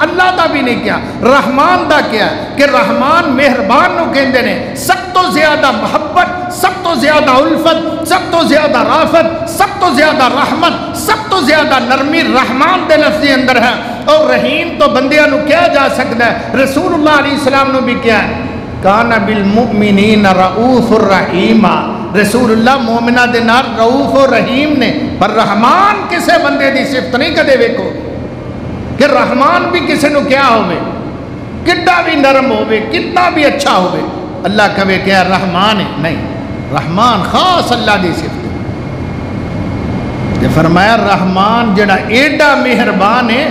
اللہ دا بھی نہیں کیا، رحمان دا کیا کہ رحمان مہربان نو کہندے نے، سب تو زیادہ محبت، سب تو زیادہ الفت، سب تو زیادہ رافت، سب تو زیادہ رحمت، سب تو زیادہ نرمی رحمان دے لفظ اندر ہے، اور رحیم تو بندیاں نو کیا جا سکتا ہے، رسول اللہ علیہ السلام نو بھی کیا ہے، کانا بالمؤمنین رؤوف الرحیم، رسول اللہ مومنہ دے نال رؤوف و رحیم نے، پر رحمان کسے بندے دی صفت نہیں کدے ویکو کہ رحمان بھی کسے نو کیا ہوئے، کتنا بھی نرم ہوئے، کتنا بھی اچھا ہوئے، اللہ کہے کہ رحمان ہے، نہیں، رحمان خاص اللہ دی صفت ہے، فرمایا رحمان جڑا ایڈا مہربان ہے،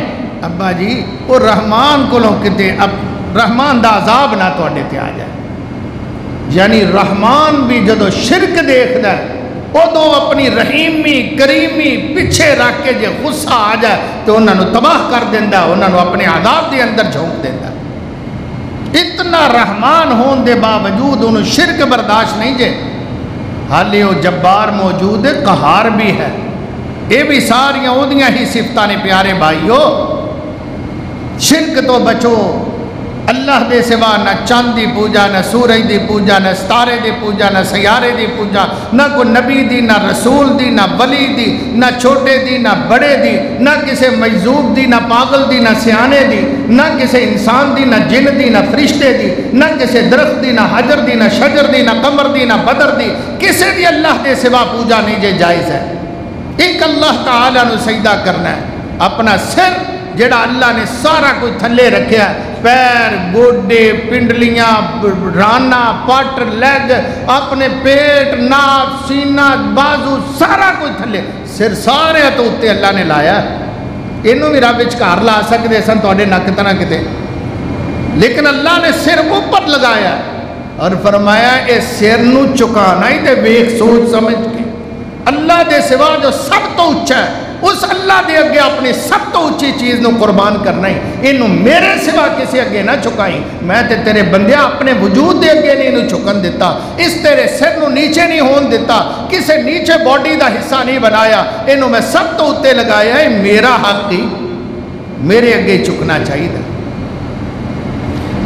ابا جی وہ رحمان کو لو کتے اب رحمان دا عذاب نہ تو اڈے تے آ جائے، یعنی رحمان بھی جدو شرک دیکھ دا ہے ادو اپنی رحیمی کریمی پیچھے رکھ کے جے غصہ آ جائے تو انہوں نے تباہ کر دینا، انہوں نے اپنے عذاب دے اندر جھونک دینا۔ اتنا رحمان ہون دے باوجود انہوں شرک برداشت نہیں جے، حالے وہ جبار موجود ہے، قہار بھی ہے، یہ بھی ساریاں اودیاں ہی صفتاں نے پیارے بھائیو۔ شرک تو بچو، اللہ دے سوا نہ چاند دی پوجا، نہ سورج دی پوجا، نہ ستارے دی پوجا، نہ سیارے دی پوجا، نہ کوئی نبی دی، نہ رسول دی، نہ ولی دی، نہ چھوٹے دی، نہ بڑے دی، نہ کسی مجذوب دی، نہ پاگل دی، نہ سیانے دی، نہ کسی انسان دی، نہ جن دی، نہ فرشتے دی، نہ کسی درخت دی، نہ حجر دی، نہ شجر دی، نہ قمر دی، نہ بدر دی، کسی دی اللہ دے سوا پوجا نہیں جے جائز ہے۔ ایک اللہ تعالیٰ نو سجدہ کرنا ہے، اپنا سر جڑا اللہ نے سارا کوئی تھلے رکھیا ہے، پیر، گوڈے، پنڈلیاں، رانا، پٹ، لیگ، اپنے پیٹ، ناف، سینہ، بازو، سارا کوئی تھلے، سر سارے تو اتے اللہ نے لایا ہے۔ انہوں بھی رب وچکار لا سکتے سن تواڈے نک تے نہ کتے، لیکن اللہ نے سر اوپر لگایا اور فرمایا اے سر نو چکانا ہی تے ویکھ سوچ سمجھ کے، اللہ دے سوا جو سب تو اونچا ہے اس اللہ دے اگے اپنی سب تو اونچی چیز نو قربان کرنا ہی، انہوں میرے سوا کسی اگے نہ چکائی، میں تے تیرے بندے اپنے وجود دے اگے نہیں انہوں چکن دیتا، اس تیرے سر نو نیچے نہیں ہون دیتا، کسے نیچے باڈی دا حصہ نہیں بنایا، انہوں میں سب تو اتے لگایا ہے، میرا حق ہی میرے اگے چکنا چاہیے دا۔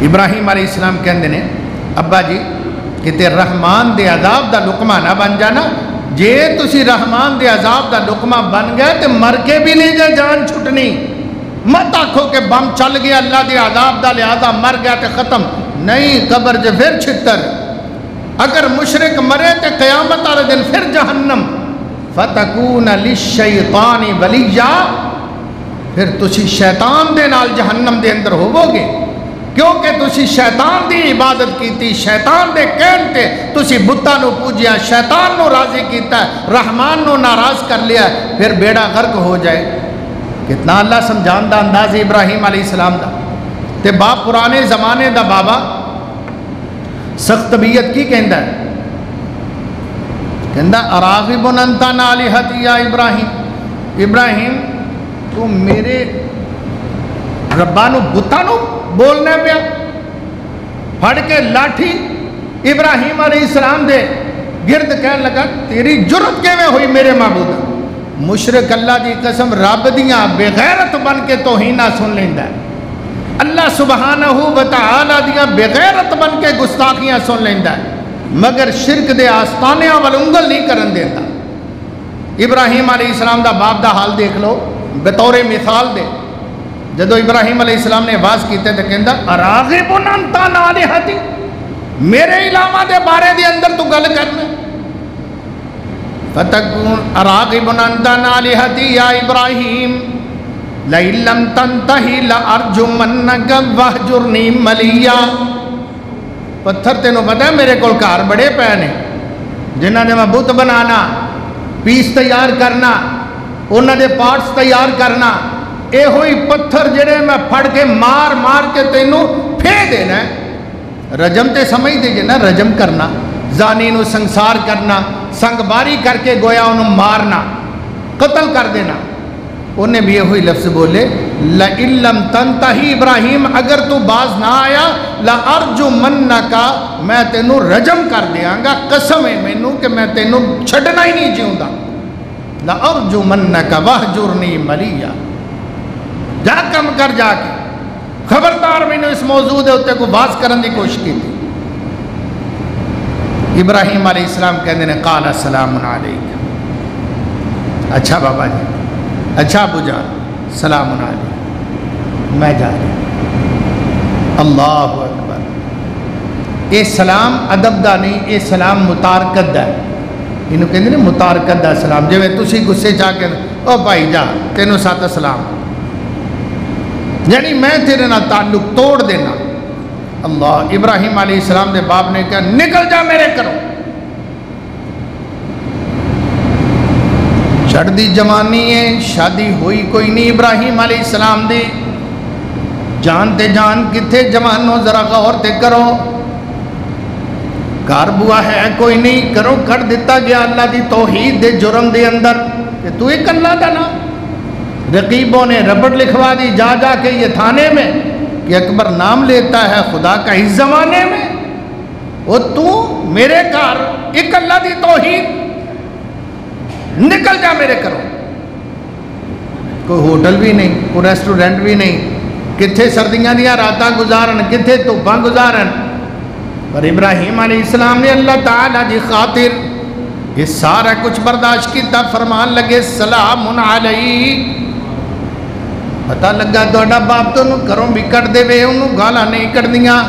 ابراہیم علیہ السلام کہندے نے ابا جی کہ رحمان دے عذاب دا لقمہ نہ بن جانا، جے تسی رحمان دے عذاب دا لقمہ بن گئے تے مر کے بھی نہیں جے جان چھٹنی، مت آکھو کہ بم چل گیا اللہ دے عذاب دا لہذا مر گیا تے ختم، نہیں، قبر جے پھر چھتر، اگر مشرک مرے تے قیامت والے دن پھر جہنم، فتکون للشیطان ولیہ، پھر تسی شیطان دے نال جہنم دے اندر ہوو گے، کیونکہ تسی شیطان دی عبادت کیتی، شیطان دے کہن تے تسی بتاں نو پوجیا، شیطان نو راضی کیتا ہے، رحمان نو ناراض کر لیا ہے، پھر بیڑا غرق ہو جائے۔ کتنا اللہ سمجھان دا انداز ابراہیم علیہ السلام دا، تے باپ پرانے زمانے دا بابا سخت طبیعت کی کہندا ہے، کہندا اراغب انت عن آلہتی یا ابراہیم، ابراہیم تو میرے ربانو بتانو بولنے پیا، پھڑ کے لاٹھی ابراہیم علیہ السلام دے گرد کہنے لگا تیری جرت کیویں ہوئی میرے معبود، مشرک اللہ دی قسم رب دیاں بغیرت بن کے توہینہ سن لیندا ہے، اللہ سبحانہ و تعالی دیاں بغیرت بن کے گستاخیاں سن لیندا ہے، مگر شرک دے آستانیاں ول انگل نہیں کرن دیندا۔ ابراہیم علیہ السلام دا باپ دا حال دیکھ لو بطور مثال دے، جدو ابراہیم علیہ السلام نے آواز کیتے تو کہندا اراغب انت عن آلہتی، میرے علاوہ دے بارے دے اندر تو گل کرنا، فتکون اراغب انت عن آلہتی یا ابراہیم لئن لم تنتہی لارجمنک واہجرنی ملیا۔ پتھر تینوں پتہ ہے میرے کول کار بڑے پے نے جنہاں نے میں بت بنانا، پیس تیار کرنا، انہاں دے پارٹس تیار کرنا، اے ہوئی پتھر جڑے میں پھڑ کے مار مار کے تینوں پھے دینا ہے۔ رجم تے سمجھ دیجئے نا، رجم کرنا، زانی نو سنسار کرنا، سنگ باری کر کے گویا انہوں مارنا، قتل کر دینا۔ انہیں بھی یہ ہوئی لفظ بولے لَإِن لَمْ تَنْتَحِ ابراہیم، اگر تو باز نہ آیا لَأَرْجُمَنَّكَ، میں تینوں رجم کر دیاں گا، قسم ہے مینوں کہ میں تینوں چھڑنا ہی نہیں جیوں دا، لَأَرْجُمَنَّكَ وَاهْجُرْنِي مَلِيًّا، جا کم کر جا کے خبردار میں نے اس موضوع دے ہوتے کو باز کرن دی کوشش کی تھی۔ ابراہیم علیہ السلام کہنے نے قال السلام علیکم، اچھا بابا جی، اچھا ابو جان، سلام علیکم، میں جا رہا۔ اللہ اکبر، اے سلام ادب دا نہیں، اے سلام متارکت دا ہے، انہوں کہنے نے متارکت دا سلام، جو میں تسی گسے چاہ کے او بھائی جا تینوں ساتھ سلام، یعنی میں تیرے نہ تعلق توڑ دینا۔ اللہ، ابراہیم علیہ السلام نے باپ نے کہا نکل جا میرے کرو، چڑھ دی جوانی ہے، شادی ہوئی کوئی نہیں ابراہیم علیہ السلام دی، جان تے جان کتھے جوانو ذرا غور تے کرو، گھر بوا ہے کوئی نہیں، کرو کر دیتا گیا اللہ دی توحید دے جرم دے اندر کہ تو ایک اللہ دا نا۔ رقیبوں نے ربڑ لکھوا دی جا جا کے یہ تھانے میں کہ اکبر نام لیتا ہے خدا کا اس زمانے میں، وہ تو میرے گھر ایک اللہ دی توحید، نکل جا میرے کرو۔ کوئی ہوٹل بھی نہیں، کوئی ریسٹورنٹ بھی نہیں، کتھے سردیاں دیا راتاں گزارن، کتھے دھوپاں گزارن۔ پر ابراہیم علیہ السلام نے اللہ تعالیٰ دی خاطر یہ سارا کچھ برداشت کیتا، فرمان لگے سلام علیک۔ پتہ لگا تہاڈا باپ تو انہوں گھروں بھی کٹ دے وے، انہوں گالاں نہیں کٹ دیاں،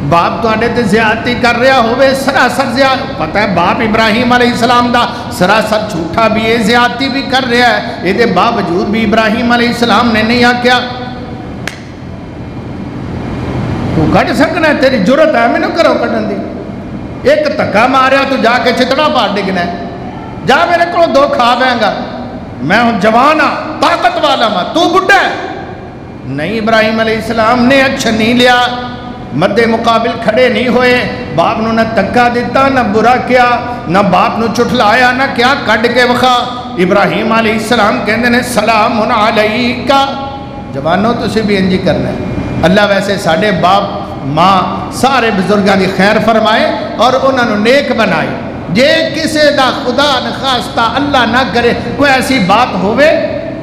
باپ تہاڈے تے زیادتی کر رہا ہوئے، سراسر زیادتی۔ پتہ ہے باپ ابراہیم علیہ السلام دا سراسر جھوٹا بھی ہے، زیادتی بھی کر رہا ہے، یہ دے باوجود بھی ابراہیم علیہ السلام نے نہیں آکیا تو کٹ سکنا ہے، تیری جرت ہے میں نہ کرو کٹن دی، ایک تکا ماریا تو جا کے چتڑا پار ڈگنا ہے، جا میرے کو دو کھا بیں گا، میں ہوں جوان ہاں طاقت والا ماں، تو بڈھا ہے۔ نہیں، ابراہیم علیہ السلام نے اچھا نہیں لیا، مد مقابل کھڑے نہیں ہوئے، باپ نو نہ تکا دیتا نہ برا کیا، نہ باپ نو چٹھلایا نہ کیا، کڈ کے وخا۔ ابراہیم علیہ السلام کہندے نے سلام علیکا، جوانوں تسی بھی انجی کرنا ہے۔ اللہ ویسے ساڑھے باپ ماں سارے بزرگاں دی خیر فرمائے اور انہوں نے نیک بنائی، جے کسے دا خدا نخواستہ اللہ نہ کرے کوئی ایسی بات ہوئے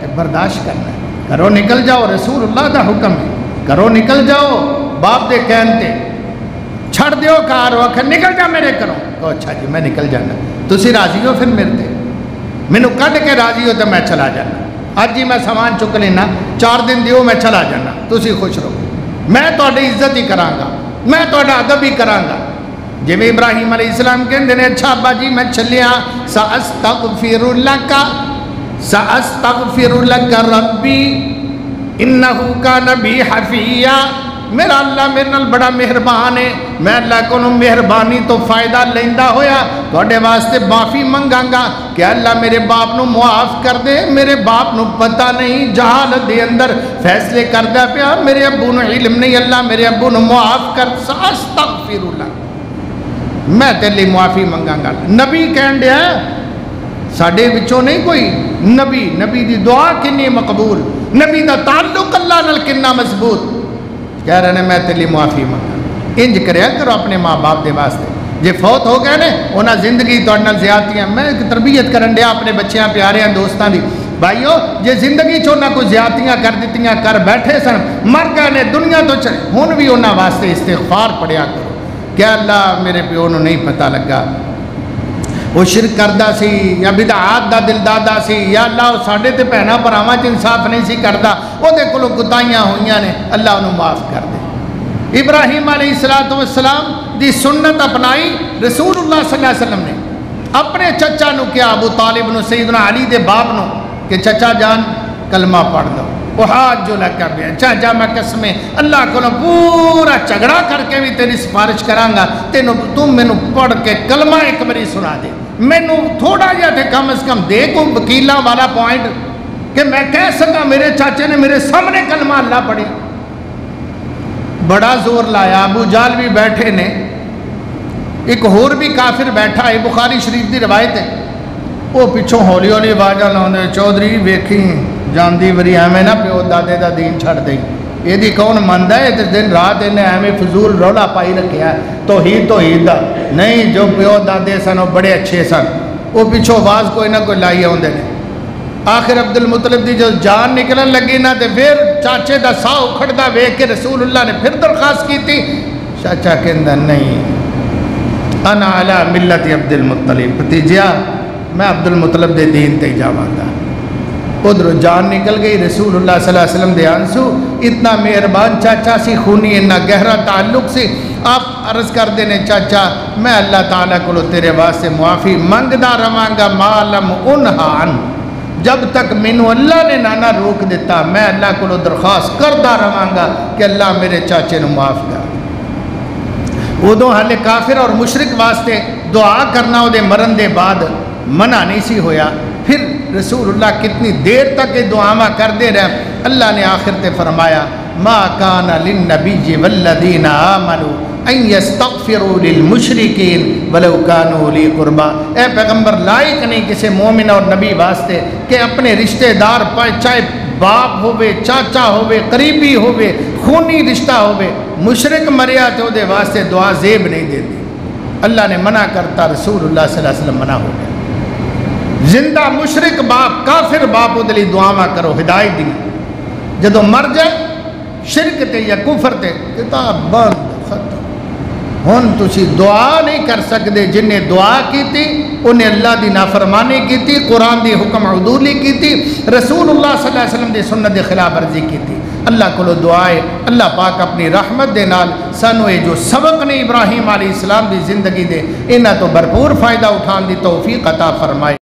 کہ برداشت کرنا ہے، کرو نکل جاؤ، رسول اللہ دا حکم ہے، کرو نکل جاؤ، باپ دے کہنتے چھڑ دیو کار وقت نکل جا میرے کرو، تو اچھا جی میں نکل جانا، تسی راضی ہو پھر میرے تے، میں نو کٹ کے راضی ہو تو میں چلا جانا، آج جی میں سامان چک لینا، 4 دن دیو میں چلا جانا، تسی خوش رہو، میں تو اڈی عزت ہی کرانگا، میں تو اڈا عدب ہی کرانگا۔ جب ابراہیم علیہ السلام کہندے نے اچھا ابا جی میں چلیا، سأستغفر لک ربی انہو کان بی حفیہ، میرا اللہ میرے نال بڑا مہربان ہے، میں اللہ کو مہربانی تو فائدہ لیندہ ہویا توڑے واسطے معافی منگاں گا کہ اللہ میرے باپ نو معاف کر دے، میرے باپ نو پتہ نہیں جہالت دے اندر فیصلے کردہ پیا، میرے ابو نو علم نہیں، اللہ میرے ابو نو معاف کر، سأستغفر لک، میں تیرے معافی منگاں گا۔ نبی کہن دیا ساڑھے بچوں نہیں کوئی نبی دی دعا کنی مقبول، نبی دا تعلق اللہ نال کننا مضبوط، کہہ رہے ہیں میں تیرے معافی منگاں، انج کریا کرو اپنے ماں باپ دے واسطے، جے فوت ہو گئے نے انہاں زندگی تو انہاں زیادتیاں، میں تربیت کرن دیا اپنے بچیاں پیاریاں دوستاں دی، بھائیو جے زندگی چونا کوئی زیادتیاں کر دیتیاں کر بیٹھے سن، مر گئے نے دنیا تو چلے، ہن بھی انہاں واسطے استغفار پڑھیا کرو کہ اللہ میرے پیو نو نہیں پتہ لگا وہ شرک کردہ سی یا بدعات دا دل دادا سی، یا اللہ وہ ساڑھے تے پہنا پر آماں انصاف نہیں سی کردہ، وہ دے کلو گتائیاں ہوئیاں نے، اللہ انہوں معاف کر دے۔ ابراہیم علیہ السلام دی سنت اپنائی، رسول اللہ صلی اللہ علیہ وسلم نے اپنے چچا نو کیا، ابو طالب نو سیدنا علی دے باپ نو کہ چچا جان کلمہ پڑھ دو، وہ ہاتھ جو لگا بیا، چاچا میں قسمیں اللہ کو پورا جھگڑا کر کے بھی تیری سفارش کرانگا، تم میں نو پڑھ کے کلمہ ایک بری سنا دے، میں نو تھوڑا جا تھے کم از کم دے کو وکیلہ والا پوائنٹ کہ میں کہہ سکا میرے چاچے نے میرے سامنے کلمہ اللہ پڑھی۔ بڑا زور لایا، ابو جال بھی بیٹھے نے، ایک اور بھی کافر بیٹھا ہے، بخاری شریف دی روایت ہے، وہ پچھوں ہولی ہولی باجا لاؤں چودھری ویکھی جاندی وری ہمیں نہ پیو دادے دا دین چھڑ دیں، یہ دی کون مندہ ہے دن رات انہیں ہمیں فضول رولا پائی رکھیا ہے، توحید دا نہیں، جو پیو دادے سن وہ بڑے اچھے سن، وہ پچھوں آواز کوئی نہ کوئی لائی ہوندے نے۔ آخر عبد المطلب دی جو جان نکلن لگی نا تے پھر چاچے دا سا اکھڑ دا ویک کے رسول اللہ نے پھر درخواست کی تھی، چاچا کہندہ نہیں انا علی ملت عبد المطلب، بھتیجیا میں عبد المطلب دے دین تے جاواں گا۔ ادھر جان نکل گئی، رسول اللہ صلی اللہ علیہ وسلم دے آنسو، اتنا مہربان چاچا سی، خونی اتنا گہرا تعلق سی، آپ عرض کر دینے چاچا میں اللہ تعالیٰ کو تیرے واسطے معافی منگدا رہاں ما لم انہا عنہ، جب تک مینو اللہ نے نانا روک دیتا میں اللہ کو درخواست کرتا رہاں گا کہ اللہ میرے چاچے نو معاف کر۔ ادو حال کافر اور مشرک واسطے دعا کرنا وہ مرن دے بعد منع نہیں سی ہویا، پھر رسول اللہ کتنی دیر تک یہ دعا کرتے رہے، اللہ نے آخر تے فرمایا ما کان للنبی والذین آمنوا ان یستغفروا للمشرکین ولو کانوا اولی قربا، اے پیغمبر لائق نہیں کسی مومن اور نبی واسطے کہ اپنے رشتہ دار پر چاہے باپ ہوئے، چاچا ہوئے، قریبی ہوئے، خونی رشتہ ہوئے، مشرک مریا تو دے واسطے دعا زیب نہیں دیتی۔ اللہ نے منع کرتا، رسول اللہ صلی اللہ علیہ وسلم منع ہو گیا۔ زندہ مشرک باپ، کافر باپ دلی دعاواں کرو، ہدایت دی، جدو مر جائے شرک تے یا کفر تے کتاب بند ختم۔ ہن تسی دعا نہیں کر سکتے، جن نے دعا کی تھی انہیں اللہ دی نافرمانی کی تھی، قرآن دی حکم عدولی کی تھی، رسول اللہ صلی اللہ علیہ وسلم دی سنت دی خلاف ورزی کی تھی۔ اللہ کو دعائے اللہ پاک اپنی رحمت دے نال سانو یہ جو سبق نے ابراہیم علیہ السلام دی زندگی دے انہاں تو بھرپور فائدہ اٹھان دی توفیق عطا فرمائے۔